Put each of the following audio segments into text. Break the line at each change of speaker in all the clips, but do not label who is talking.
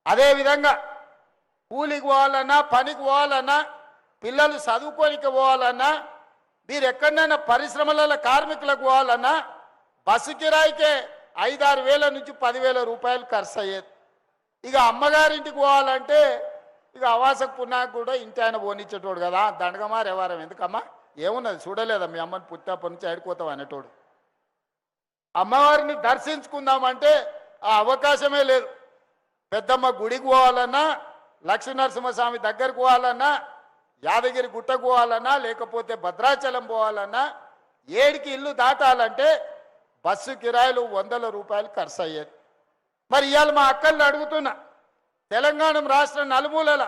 అదేవిధంగా కూలికి పోవాలన్నా పనికి పోవాలన్నా పిల్లలు చదువుకోనికి పోవాలన్నా మీరు ఎక్కడైనా పరిశ్రమలలో కార్మికులకు పోవాలన్నా బస్సు కిరాయికే 5-6 వేల నుంచి 10,000 రూపాయలు ఖర్చు అయ్యేది. ఇక అమ్మగారింటికి పోవాలంటే ఇక అవాసకు పున్నాకు కూడా ఇంటి ఆయన పోనిచ్చేటోడు కదా, దండగమారు ఎవరం ఎందుకమ్మా ఏమున్నది చూడలేదా మీ అమ్మని పుట్టినప్పటి నుంచి ఆడుకోతాం అనేటోడు. అమ్మవారిని దర్శించుకుందామంటే ఆ అవకాశమే లేదు. పెద్దమ్మ గుడికి పోవాలన్నా, లక్ష్మీనరసింహస్వామి దగ్గరకు పోవాలన్నా, యాదగిరి గుట్టకు పోవాలన్నా, లేకపోతే భద్రాచలం పోవాలన్నా, 7కి ఇల్లు దాటాలంటే బస్సు కిరాయిలు 100 రూపాయలు ఖర్చు అయ్యేది. మరి ఇవాళ మా అక్కల్ని అడుగుతున్నా, తెలంగాణ రాష్ట్రం నలుమూలల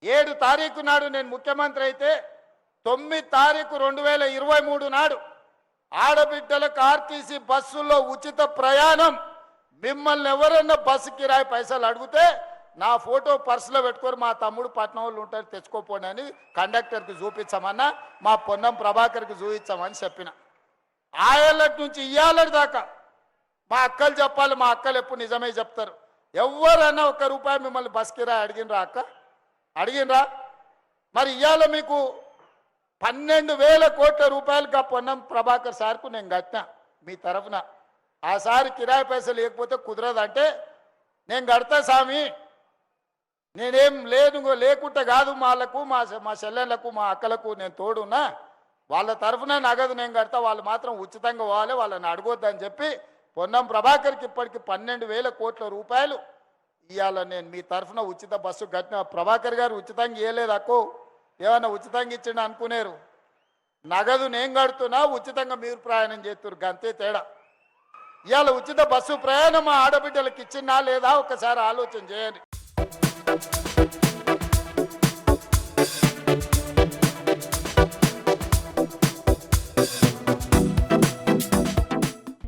7 తారీఖు నాడు నేను ముఖ్యమంత్రి అయితే 9 తారీఖు 2023 నాడు ఆడబిడ్డలకు ఆర్టీసీ బస్సుల్లో ఉచిత ప్రయాణం. మిమ్మల్ని ఎవరన్నా బస్సు కిరాయి పైసలు అడిగితే నా ఫోటో పర్సులో పెట్టుకొని మా తమ్ముడు పట్నం వాళ్ళు ఉంటారు తెచ్చుకోపోండి అని కండక్టర్కి చూపించమన్నా, మా పొన్నం ప్రభాకర్కి చూపించామని చెప్పిన. ఆయళ్ళటి నుంచి ఇయ్యాలటి దాకా మా అక్కలు చెప్పాలి, మా అక్కలు ఎప్పుడు నిజమే చెప్తారు. ఎవరన్నా 1 రూపాయి మిమ్మల్ని బస్ కిరాయి అడిగినరా అక్క? అడిగినరా? మరి ఇవాళ మీకు 12,000 కోట్ల రూపాయలుగా పొన్నం ప్రభాకర్ సార్కు నేను కట్టినా మీ తరఫున. ఆ సారి కిరాయి పైసలు లేకపోతే కుదరదంటే నేను కడతా స్వామి, నేనేం లేకుంటే కాదు, వాళ్ళకు మా చెల్లెళ్ళకు మా అక్కలకు నేను తోడున్నా, వాళ్ళ తరఫున నగదు నేను కడతా, వాళ్ళు మాత్రం ఉచితంగా పోవాలి, వాళ్ళని అడగొద్దని చెప్పి పొన్నం ప్రభాకర్కి ఇప్పటికి 12,000 కోట్ల రూపాయలు ఇవాళ నేను మీ తరఫున ఉచిత బస్సు కట్టిన. ప్రభాకర్ గారు ఉచితంగా ఇవ్వలేదు అక్కో, ఏమన్నా ఉచితంగా ఇచ్చిండు అనుకునేరు. నగదు నేను కడుతున్నా, ఉచితంగా మీరు ప్రయాణం చేస్తున్నారు, గంతే తేడా. ఇవాళ ఉచిత బస్సు ప్రయాణం మా ఆడబిడ్డలకు ఇచ్చిందా లేదా ఒకసారి ఆలోచన చేయండి.